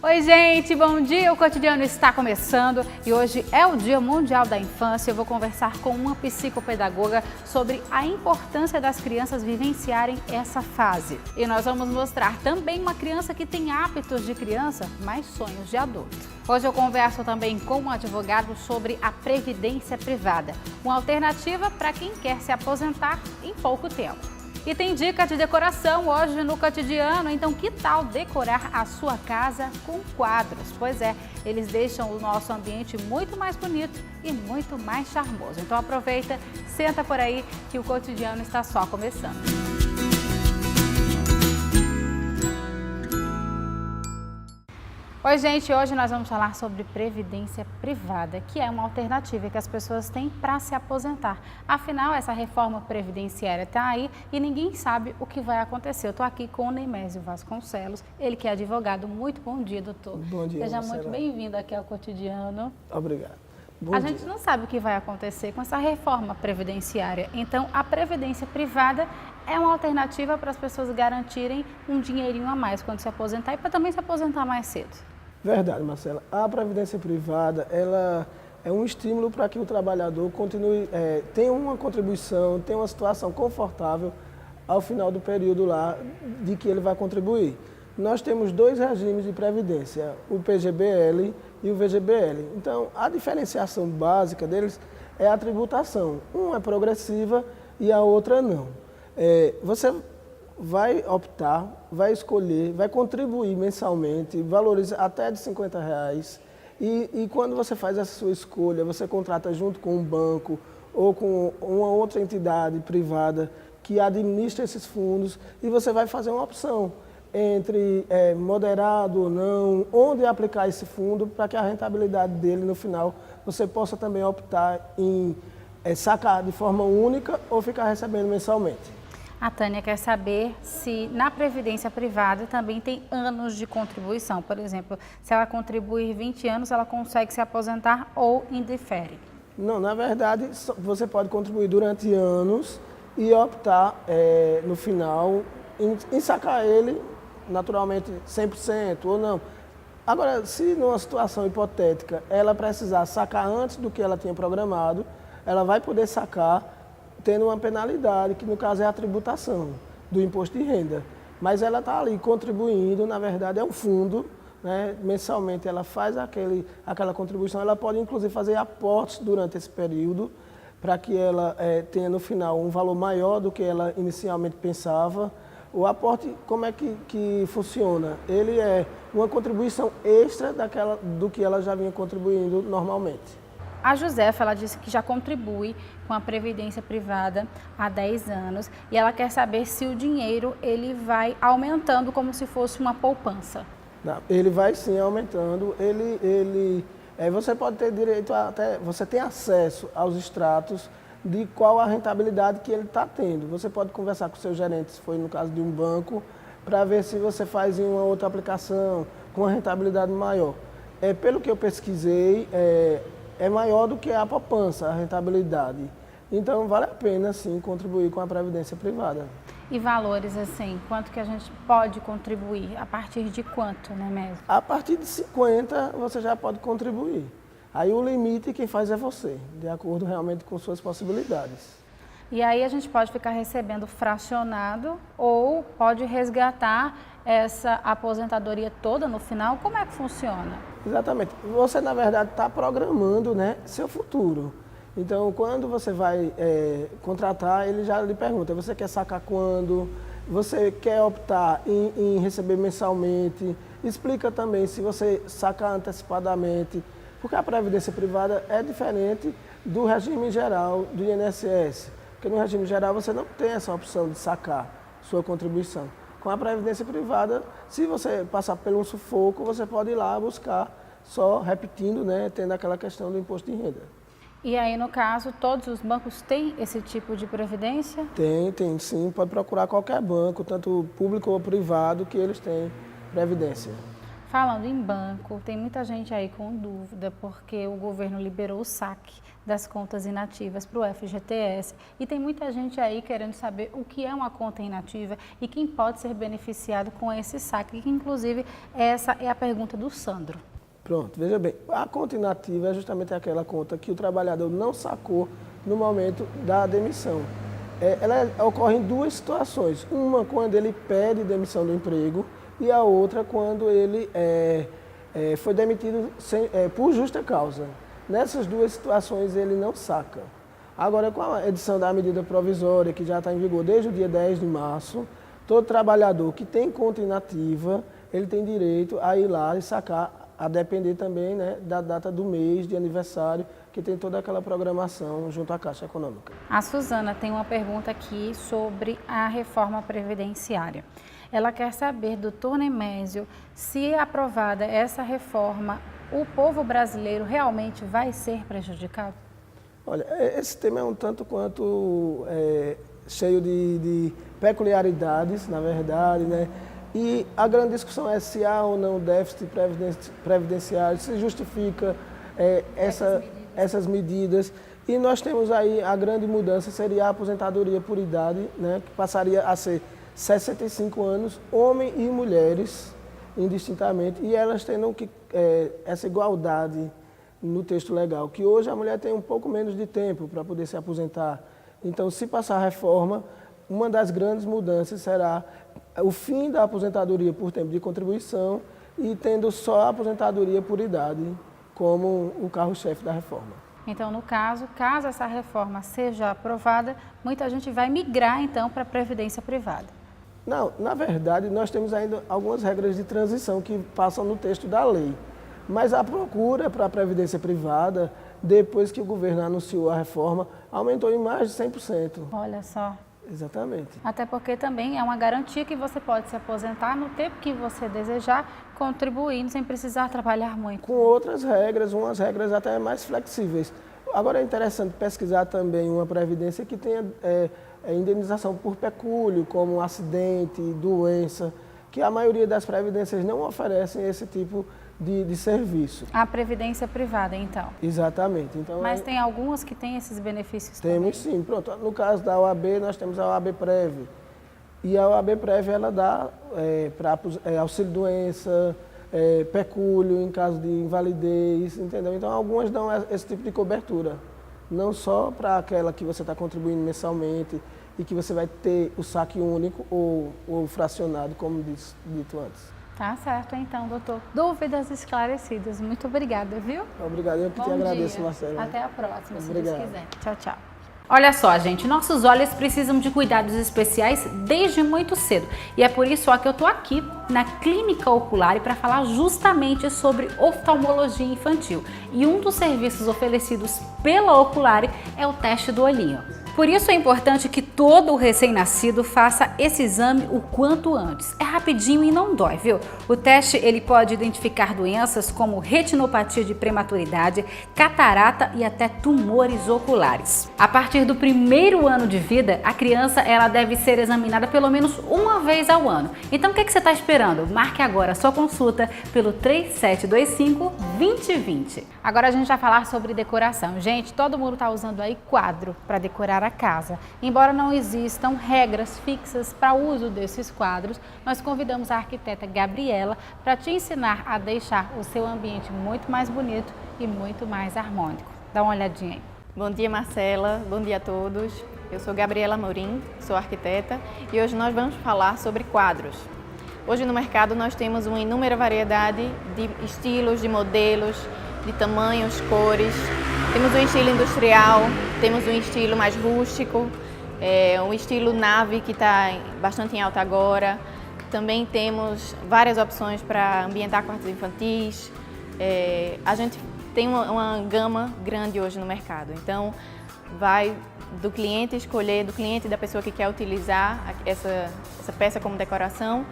Oi gente, bom dia! O Cotidiano está começando e hoje é o Dia Mundial da Infância. Eu vou conversar com uma psicopedagoga sobre a importância das crianças vivenciarem essa fase. E nós vamos mostrar também uma criança que tem hábitos de criança, mas sonhos de adulto. Hoje eu converso também com um advogado sobre a previdência privada, uma alternativa para quem quer se aposentar em pouco tempo. E tem dica de decoração hoje no Cotidiano, então que tal decorar a sua casa com quadros? Pois é, eles deixam o nosso ambiente muito mais bonito e muito mais charmoso. Então aproveita, senta por aí que o Cotidiano está só começando. Oi gente, hoje nós vamos falar sobre previdência privada, que é uma alternativa que as pessoas têm para se aposentar. Afinal, essa reforma previdenciária está aí e ninguém sabe o que vai acontecer. Eu estou aqui com o Neymésio Vasconcelos, ele que é advogado. Muito bom dia, doutor. Bom dia, Seja Marcela. muito bem-vindo aqui ao Cotidiano. Obrigado. A gente não sabe o que vai acontecer com essa reforma previdenciária, então a previdência privada é uma alternativa para as pessoas garantirem um dinheirinho a mais quando se aposentar e para também se aposentar mais cedo. Verdade, Marcela. A previdência privada, ela é um estímulo para que o trabalhador continue, tenha uma contribuição, tenha uma situação confortável ao final do período lá de que ele vai contribuir. Nós temos dois regimes de previdência, o PGBL e o VGBL. Então, a diferenciação básica deles é a tributação. Uma é progressiva e a outra não. Você vai optar, vai escolher, vai contribuir mensalmente, valores até de R$50. E quando você faz essa sua escolha, você contrata junto com um banco ou com uma outra entidade privada que administra esses fundos e você vai fazer uma opção entre moderado ou não, onde aplicar esse fundo para que a rentabilidade dele no final você possa também optar em sacar de forma única ou ficar recebendo mensalmente. A Tânia quer saber se na previdência privada também tem anos de contribuição. Por exemplo, se ela contribuir 20 anos, ela consegue se aposentar ou indifere? Não, na verdade, você pode contribuir durante anos e optar no final em sacar ele naturalmente 100% ou não. Agora, se numa situação hipotética ela precisar sacar antes do que ela tinha programado, ela vai poder sacar tendo uma penalidade, que no caso é a tributação do imposto de renda. Mas ela está ali contribuindo, na verdade é um fundo, né? Mensalmente ela faz aquela contribuição, ela pode inclusive fazer aportes durante esse período, para que ela tenha no final um valor maior do que ela inicialmente pensava. O aporte, como é que funciona? Ele é uma contribuição extra do que ela já vinha contribuindo normalmente. A Josefa, ela disse que já contribui com a previdência privada há 10 anos e ela quer saber se o dinheiro ele vai aumentando como se fosse uma poupança. Não, ele vai sim aumentando, você pode ter direito você tem acesso aos extratos de qual a rentabilidade que ele está tendo. Você pode conversar com o seu gerente, se foi no caso de um banco, para ver se você faz em uma outra aplicação com uma rentabilidade maior. Pelo que eu pesquisei, é maior do que a poupança, a rentabilidade. Então, vale a pena, sim, contribuir com a previdência privada. E valores, assim, quanto que a gente pode contribuir? A partir de quanto, né, mesmo? A partir de 50, você já pode contribuir. Aí o limite quem faz é você, de acordo realmente com suas possibilidades. E aí a gente pode ficar recebendo fracionado ou pode resgatar essa aposentadoria toda no final? Como é que funciona? Exatamente. Você, na verdade, está programando, né, seu futuro. Então, quando você vai contratar, ele já lhe pergunta, você quer sacar quando? Você quer optar em receber mensalmente? Explica também se você sacar antecipadamente, porque a previdência privada é diferente do regime geral do INSS. Porque no regime geral você não tem essa opção de sacar sua contribuição. Com a previdência privada, se você passar por um sufoco, você pode ir lá buscar, só repetindo, né, tendo aquela questão do imposto de renda. E aí, no caso, todos os bancos têm esse tipo de previdência? Tem sim. Pode procurar qualquer banco, tanto público ou privado, que eles têm previdência. Falando em banco, tem muita gente aí com dúvida, porque o governo liberou o saque das contas inativas para o FGTS. E tem muita gente aí querendo saber o que é uma conta inativa e quem pode ser beneficiado com esse saque, que inclusive essa é a pergunta do Sandro. Pronto, veja bem, a conta inativa é justamente aquela conta que o trabalhador não sacou no momento da demissão. Ela ocorre em duas situações, uma quando ele pede demissão do emprego e a outra quando ele foi demitido por justa causa. Nessas duas situações ele não saca. Agora, com a edição da medida provisória, que já está em vigor desde o dia 10 de março, todo trabalhador que tem conta inativa, ele tem direito a ir lá e sacar, a depender também, né, da data do mês de aniversário, que tem toda aquela programação junto à Caixa Econômica. A Suzana tem uma pergunta aqui sobre a reforma previdenciária. Ela quer saber, doutor Nemésio, se aprovada essa reforma, o povo brasileiro realmente vai ser prejudicado? Olha, esse tema é um tanto quanto cheio de peculiaridades, na verdade, né? E a grande discussão é se há ou não déficit previdenciário, se justifica essas medidas. E nós temos aí a grande mudança, seria a aposentadoria por idade, né, que passaria a ser 65 anos, homens e mulheres, indistintamente, e elas tendo essa igualdade no texto legal, que hoje a mulher tem um pouco menos de tempo para poder se aposentar. Então, se passar a reforma, uma das grandes mudanças será o fim da aposentadoria por tempo de contribuição e tendo só a aposentadoria por idade como o carro-chefe da reforma. Então, no caso essa reforma seja aprovada, muita gente vai migrar, então, para a previdência privada. Não, na verdade, nós temos ainda algumas regras de transição que passam no texto da lei. Mas a procura para a previdência privada, depois que o governo anunciou a reforma, aumentou em mais de 100%. Olha só. Exatamente. Até porque também é uma garantia que você pode se aposentar no tempo que você desejar, contribuindo sem precisar trabalhar muito. Com outras regras, umas regras até mais flexíveis. Agora é interessante pesquisar também uma previdência que tenha indenização por pecúlio, como acidente, doença, que a maioria das previdências não oferecem esse tipo de serviço. A previdência privada, então? Exatamente. Então, mas tem algumas que têm esses benefícios temos também? Sim. Pronto, no caso da OAB, nós temos a OAB Prev. E a OAB Prev, ela dá auxílio-doença, pecúlio em caso de invalidez, entendeu? Então, algumas dão esse tipo de cobertura. Não só para aquela que você está contribuindo mensalmente e que você vai ter o saque único ou fracionado, como dito antes. Tá certo, então, doutor. Dúvidas esclarecidas. Muito obrigada, viu? Obrigado, eu que te agradeço, Marcela. Até a próxima, se Obrigado. Deus quiser. Tchau, tchau. Olha só, gente, nossos olhos precisam de cuidados especiais desde muito cedo. E é por isso que eu tô aqui na Clínica Oculare para falar justamente sobre oftalmologia infantil. E um dos serviços oferecidos pela Oculare é o teste do olhinho. Por isso é importante que todo recém-nascido faça esse exame o quanto antes. É rapidinho e não dói, viu? O teste ele pode identificar doenças como retinopatia de prematuridade, catarata e até tumores oculares. A partir do primeiro ano de vida, a criança ela deve ser examinada pelo menos uma vez ao ano. Então o que você está esperando? Marque agora a sua consulta pelo 3725-2020. Agora a gente vai falar sobre decoração. Gente, todo mundo está usando aí quadro para decorar a casa. Embora não existam regras fixas para o uso desses quadros, nós convidamos a arquiteta Gabriela para te ensinar a deixar o seu ambiente muito mais bonito e muito mais harmônico. Dá uma olhadinha aí. Bom dia, Marcela. Bom dia a todos. Eu sou Gabriela Amorim, sou arquiteta e hoje nós vamos falar sobre quadros. Hoje no mercado nós temos uma inúmera variedade de estilos, de modelos, de tamanhos, cores. Temos um estilo industrial, temos um estilo mais rústico, um estilo nave que está bastante em alta agora. Também temos várias opções para ambientar quartos infantis. A gente tem uma gama grande hoje no mercado, então vai do cliente escolher, do cliente e da pessoa que quer utilizar essa peça como decoração,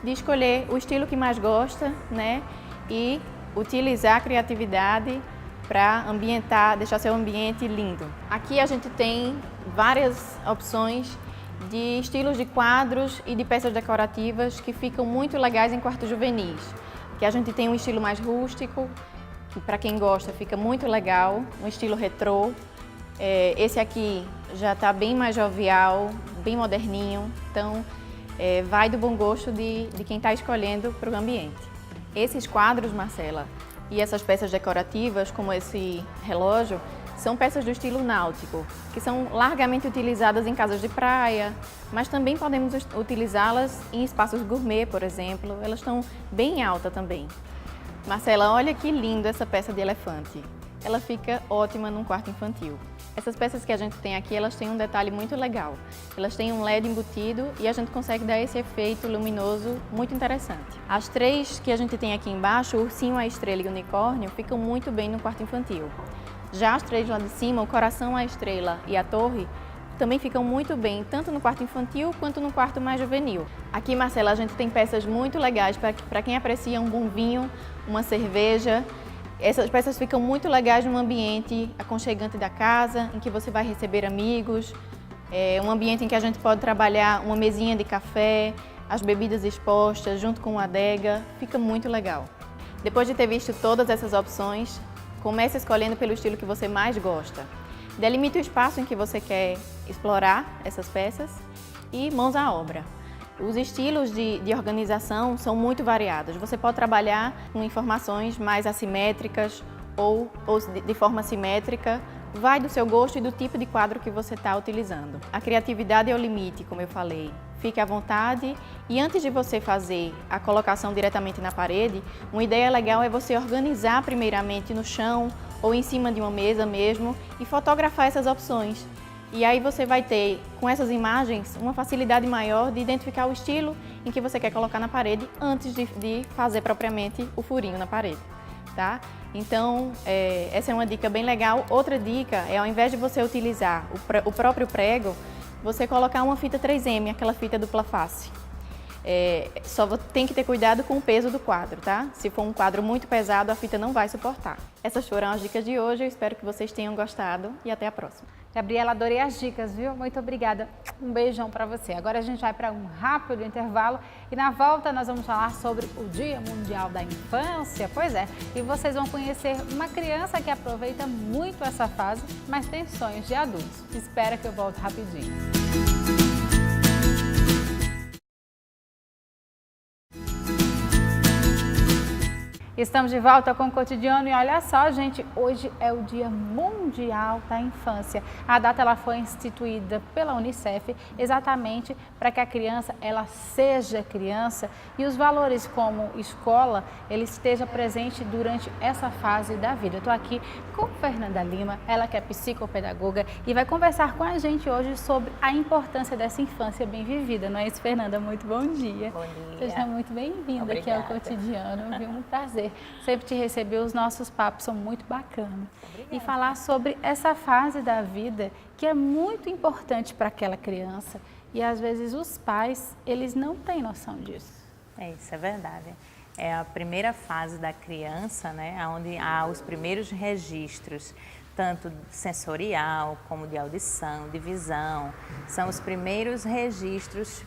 de escolher o estilo que mais gosta, né? E utilizar a criatividade para ambientar, deixar seu ambiente lindo. Aqui a gente tem várias opções de estilos de quadros e de peças decorativas que ficam muito legais em quartos juvenis. Aqui a gente tem um estilo mais rústico, que para quem gosta fica muito legal, um estilo retrô. Esse aqui já está bem mais jovial, bem moderninho, então vai do bom gosto de quem está escolhendo para o ambiente. Esses quadros, Marcela, e essas peças decorativas, como esse relógio, são peças do estilo náutico, que são largamente utilizadas em casas de praia, mas também podemos utilizá-las em espaços gourmet, por exemplo. Elas estão bem alta também. Marcela, olha que lindo essa peça de elefante. Ela fica ótima num quarto infantil. Essas peças que a gente tem aqui, elas têm um detalhe muito legal. Elas têm um LED embutido e a gente consegue dar esse efeito luminoso muito interessante. As três que a gente tem aqui embaixo, o ursinho, a estrela e o unicórnio, ficam muito bem no quarto infantil. Já as três lá de cima, o coração, a estrela e a torre, também ficam muito bem, tanto no quarto infantil quanto no quarto mais juvenil. Aqui, Marcela, a gente tem peças muito legais para quem aprecia um bom vinho, uma cerveja. Essas peças ficam muito legais num ambiente aconchegante da casa, em que você vai receber amigos, um ambiente em que a gente pode trabalhar uma mesinha de café, as bebidas expostas junto com a adega, fica muito legal. Depois de ter visto todas essas opções, comece escolhendo pelo estilo que você mais gosta. Delimite o espaço em que você quer explorar essas peças e mãos à obra. Os estilos de organização são muito variados. Você pode trabalhar com informações mais assimétricas ou de forma simétrica. Vai do seu gosto e do tipo de quadro que você está utilizando. A criatividade é o limite, como eu falei. Fique à vontade e antes de você fazer a colocação diretamente na parede, uma ideia legal é você organizar primeiramente no chão ou em cima de uma mesa mesmo e fotografar essas opções. E aí você vai ter, com essas imagens, uma facilidade maior de identificar o estilo em que você quer colocar na parede antes de fazer propriamente o furinho na parede, tá? Então, essa é uma dica bem legal. Outra dica é, ao invés de você utilizar o próprio prego, você colocar uma fita 3M, aquela fita dupla face. Só tem que ter cuidado com o peso do quadro, tá? Se for um quadro muito pesado, a fita não vai suportar. Essas foram as dicas de hoje, eu espero que vocês tenham gostado e até a próxima. Gabriela, adorei as dicas, viu? Muito obrigada. Um beijão para você. Agora a gente vai para um rápido intervalo e na volta nós vamos falar sobre o Dia Mundial da Infância. Pois é, e vocês vão conhecer uma criança que aproveita muito essa fase, mas tem sonhos de adultos. Espera que eu volto rapidinho. Estamos de volta com o Cotidiano e olha só, gente, hoje é o Dia Mundial da Infância. A data ela foi instituída pela Unicef exatamente para que a criança ela seja criança e os valores como escola ele esteja presente durante essa fase da vida. Eu estou aqui com Fernanda Lima, ela que é psicopedagoga e vai conversar com a gente hoje sobre a importância dessa infância bem vivida. Não é isso, Fernanda? Muito bom dia. Bom dia. Seja muito bem-vinda aqui ao Cotidiano, viu? Um prazer sempre te receber, os nossos papos são muito bacanas. Obrigada. E falar sobre essa fase da vida que é muito importante para aquela criança e às vezes os pais, eles não têm noção disso. Isso é verdade. É a primeira fase da criança, né, onde há os primeiros registros, tanto sensorial como de audição, de visão, são os primeiros registros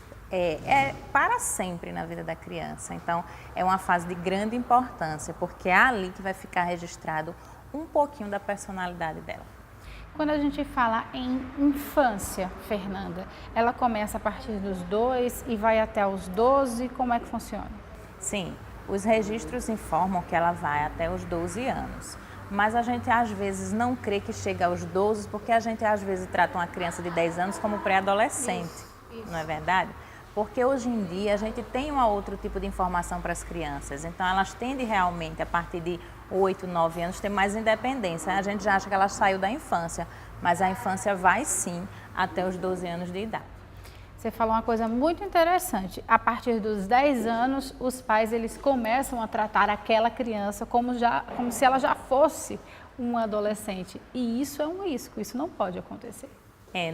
para sempre na vida da criança. Então, é uma fase de grande importância, porque é ali que vai ficar registrado um pouquinho da personalidade dela. Quando a gente fala em infância, Fernanda, ela começa a partir dos 2 e vai até os 12, como é que funciona? Sim, os registros informam que ela vai até os 12 anos. Mas a gente às vezes não crê que chega aos 12, porque a gente às vezes trata uma criança de 10 anos como pré-adolescente, não é verdade? Porque hoje em dia a gente tem um outro tipo de informação para as crianças, então elas tendem realmente a partir de 8, 9 anos ter mais independência. A gente já acha que ela saiu da infância, mas a infância vai sim até os 12 anos de idade. Você falou uma coisa muito interessante, a partir dos 10 anos os pais eles começam a tratar aquela criança como se ela já fosse uma adolescente e isso é um risco, isso não pode acontecer.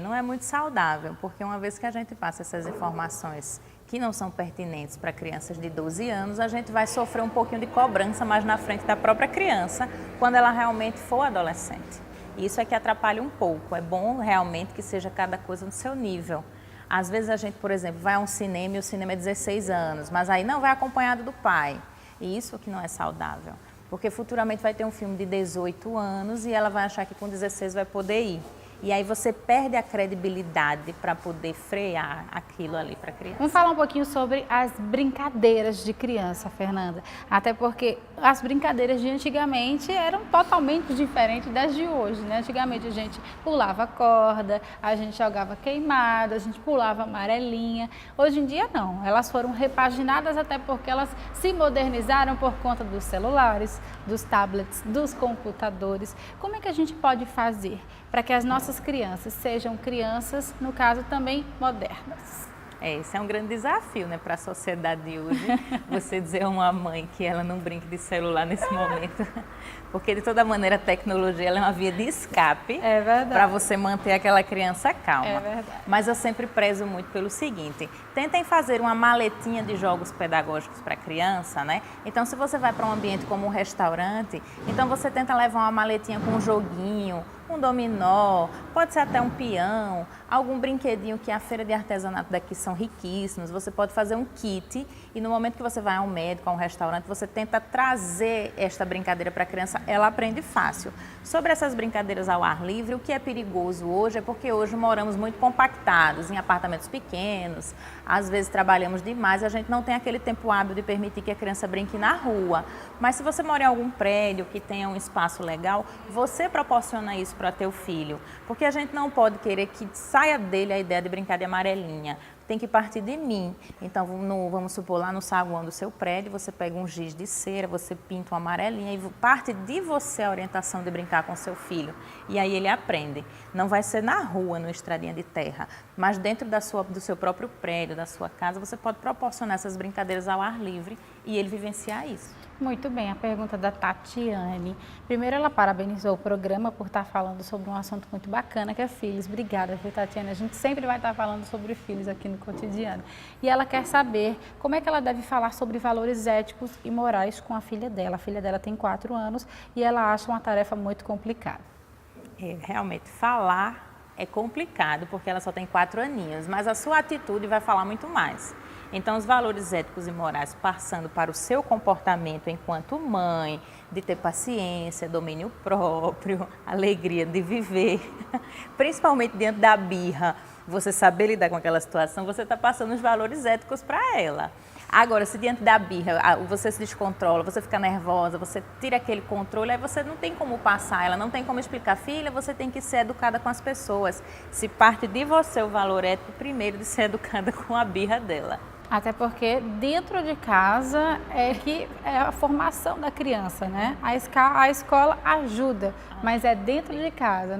Não é muito saudável, porque uma vez que a gente passa essas informações que não são pertinentes para crianças de 12 anos, a gente vai sofrer um pouquinho de cobrança mais na frente da própria criança, quando ela realmente for adolescente. Isso é que atrapalha um pouco, é bom realmente que seja cada coisa no seu nível. Às vezes a gente, por exemplo, vai a um cinema e o cinema é 16 anos, mas aí não vai acompanhado do pai, e isso que não é saudável. Porque futuramente vai ter um filme de 18 anos e ela vai achar que com 16 vai poder ir. E aí você perde a credibilidade para poder frear aquilo ali para a criança. Vamos falar um pouquinho sobre as brincadeiras de criança, Fernanda. Até porque as brincadeiras de antigamente eram totalmente diferentes das de hoje, né? Antigamente a gente pulava corda, a gente jogava queimada, a gente pulava amarelinha. Hoje em dia não, elas foram repaginadas até porque elas se modernizaram por conta dos celulares, dos tablets, dos computadores. Como é que a gente pode fazer para que as nossas crianças sejam crianças, no caso, também modernas? Esse é um grande desafio, né, para a sociedade de hoje, você dizer a uma mãe que ela não brinque de celular nesse momento, porque de toda maneira a tecnologia ela é uma via de escape para você manter aquela criança calma. É verdade. Mas eu sempre prezo muito pelo seguinte, tentem fazer uma maletinha de jogos pedagógicos para a criança, né? Então se você vai para um ambiente como um restaurante, então você tenta levar uma maletinha com um joguinho, um dominó, pode ser até um peão, algum brinquedinho que a feira de artesanato daqui são riquíssimos. Você pode fazer um kit e no momento que você vai a um médico, a um restaurante, você tenta trazer esta brincadeira para a criança, ela aprende fácil. Sobre essas brincadeiras ao ar livre, o que é perigoso hoje é porque hoje moramos muito compactados, em apartamentos pequenos, às vezes trabalhamos demais e a gente não tem aquele tempo hábil de permitir que a criança brinque na rua. Mas se você mora em algum prédio que tenha um espaço legal, você proporciona isso para teu filho, porque a gente não pode querer que saia dele a ideia de brincar de amarelinha, tem que partir de mim. Então, vamos supor, lá no saguão do seu prédio, você pega um giz de cera, você pinta uma amarelinha e parte de você a orientação de brincar com seu filho. E aí ele aprende. Não vai ser na rua, no estradinha de terra, mas dentro do seu próprio prédio, da sua casa, você pode proporcionar essas brincadeiras ao ar livre e ele vivenciar isso. Muito bem, a pergunta da Tatiane. Primeiro, ela parabenizou o programa por estar falando sobre um assunto muito bacana, que é filhos. Obrigada, viu, Tatiane? A gente sempre vai estar falando sobre filhos aqui no cotidiano. E ela quer saber como é que ela deve falar sobre valores éticos e morais com a filha dela. A filha dela tem 4 anos e ela acha uma tarefa muito complicada. Realmente, falar é complicado, porque ela só tem 4 aninhos, mas a sua atitude vai falar muito mais. Então, os valores éticos e morais passando para o seu comportamento enquanto mãe, de ter paciência, domínio próprio, alegria de viver, principalmente diante da birra, você saber lidar com aquela situação, você está passando os valores éticos para ela. Agora, se diante da birra você se descontrola, você fica nervosa, você tira aquele controle, aí você não tem como passar, ela não tem como explicar, filha, você tem que ser educada com as pessoas. Se parte de você o valor ético, primeiro de ser educada com a birra dela. Até porque dentro de casa é que é a formação da criança, né? A escola ajuda, mas é dentro de casa.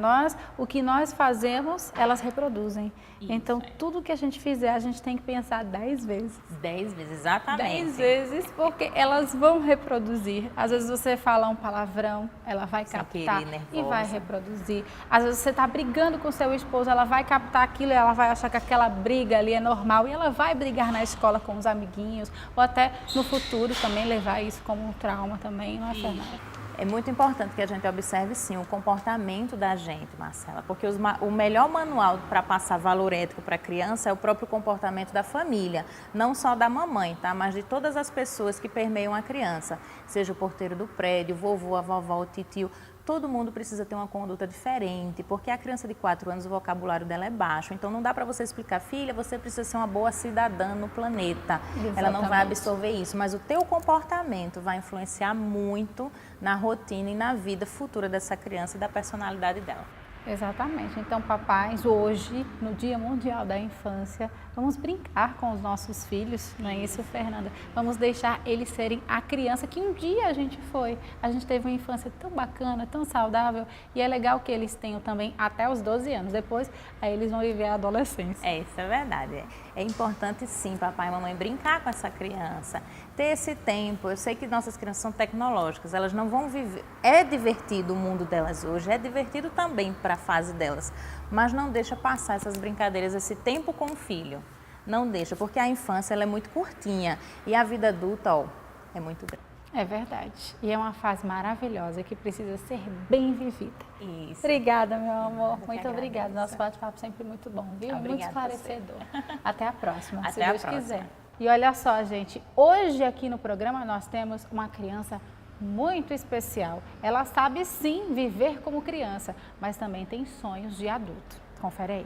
O que nós fazemos, elas reproduzem. Isso, então, tudo que a gente fizer, a gente tem que pensar 10 vezes. 10 vezes, exatamente. 10 vezes, porque elas vão reproduzir. Às vezes você fala um palavrão, ela vai captar e vai reproduzir. Às vezes você está brigando com seu esposo, ela vai captar aquilo e ela vai achar que aquela briga ali é normal e ela vai brigar na escola com os amiguinhos, ou até no futuro também levar isso como um trauma também, não é, Fernanda? É muito importante que a gente observe, sim, o comportamento da gente, Marcela, porque o melhor manual para passar valor ético para a criança é o próprio comportamento da família, não só da mamãe, tá? Mas de todas as pessoas que permeiam a criança, seja o porteiro do prédio, o vovô, a vovó, o titio. Todo mundo precisa ter uma conduta diferente, porque a criança de 4 anos, o vocabulário dela é baixo. Então, não dá para você explicar, filha, você precisa ser uma boa cidadã no planeta. Exatamente. Ela não vai absorver isso, mas o teu comportamento vai influenciar muito na rotina e na vida futura dessa criança e da personalidade dela. Exatamente. Então, papais, hoje, no Dia Mundial da Infância, vamos brincar com os nossos filhos, não é isso, Fernanda? Vamos deixar eles serem a criança que um dia a gente foi. A gente teve uma infância tão bacana, tão saudável, e é legal que eles tenham também até os 12 anos. Depois, aí eles vão viver a adolescência. Isso é verdade. É importante, sim, papai e mamãe brincar com essa criança, ter esse tempo. Eu sei que nossas crianças são tecnológicas, elas não vão viver. É divertido o mundo delas hoje, é divertido também para a fase delas, mas não deixa passar essas brincadeiras, esse tempo com o filho. Não deixa, porque a infância ela é muito curtinha e a vida adulta, é muito grande. É verdade. E é uma fase maravilhosa que precisa ser bem vivida. Isso. Obrigada, meu amor. Muito obrigada. Nosso bate-papo sempre muito bom, viu? Obrigada, muito esclarecedor. Até a próxima, se Deus quiser. E olha só, gente, hoje aqui no programa nós temos uma criança muito especial. Ela sabe sim viver como criança, mas também tem sonhos de adulto. Confere aí.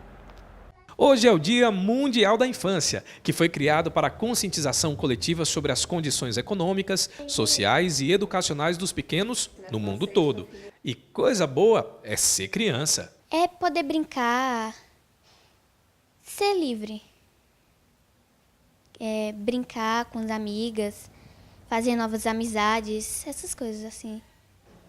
Hoje é o Dia Mundial da Infância, que foi criado para a conscientização coletiva sobre as condições econômicas, sociais e educacionais dos pequenos no mundo todo. E coisa boa é ser criança. É poder brincar, ser livre. Brincar com as amigas, fazer novas amizades, essas coisas assim,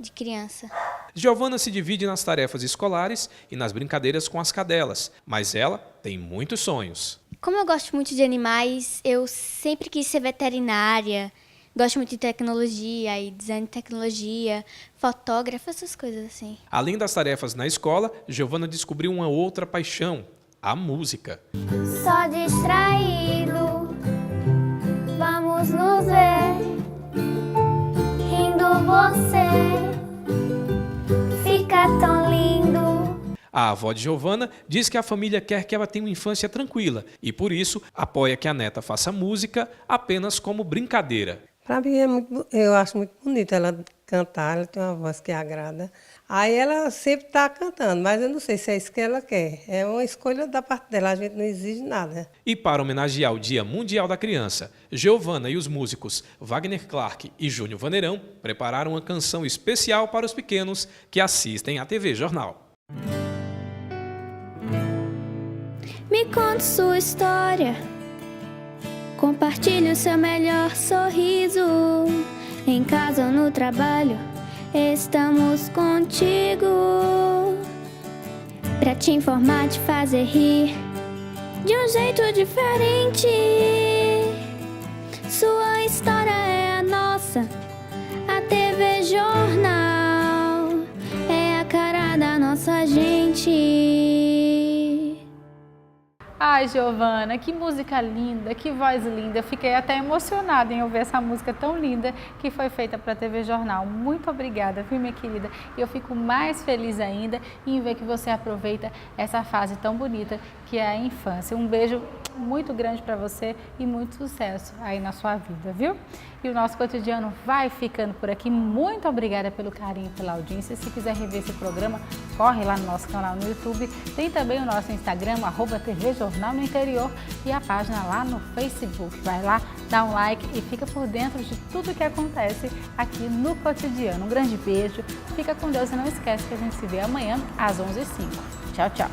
de criança. Giovana se divide nas tarefas escolares e nas brincadeiras com as cadelas, mas ela tem muitos sonhos. Como eu gosto muito de animais, eu sempre quis ser veterinária, gosto muito de tecnologia e design de tecnologia, fotógrafa, essas coisas assim. Além das tarefas na escola, Giovana descobriu uma outra paixão, a música. Só distraído, vamos nos ver, rindo você, fica tão lindo. A avó de Giovana diz que a família quer que ela tenha uma infância tranquila e, por isso, apoia que a neta faça música apenas como brincadeira. Para mim, eu acho muito bonito ela cantar, ela tem uma voz que agrada. Aí ela sempre está cantando, mas eu não sei se é isso que ela quer. É uma escolha da parte dela, a gente não exige nada. E para homenagear o Dia Mundial da Criança, Giovana e os músicos Wagner Clark e Júnior Vaneirão prepararam uma canção especial para os pequenos que assistem à TV Jornal. Me conte sua história, compartilhe o seu melhor sorriso. Em casa ou no trabalho, estamos contigo. Pra te informar, te fazer rir de um jeito diferente. Sua história é a nossa, a TV Jornal é a cara da nossa gente. Ai, Giovana, que música linda, que voz linda. Eu fiquei até emocionada em ouvir essa música tão linda que foi feita para a TV Jornal. Muito obrigada, viu, minha querida? E eu fico mais feliz ainda em ver que você aproveita essa fase tão bonita que é a infância. Um beijo muito grande para você e muito sucesso aí na sua vida, viu? E o nosso cotidiano vai ficando por aqui. Muito obrigada pelo carinho e pela audiência. Se quiser rever esse programa, corre lá no nosso canal no YouTube. Tem também o nosso Instagram, @TV Jornal no Interior, e a página lá no Facebook. Vai lá, dá um like e fica por dentro de tudo que acontece aqui no cotidiano. Um grande beijo, fica com Deus e não esquece que a gente se vê amanhã às 11h05. Tchau, tchau.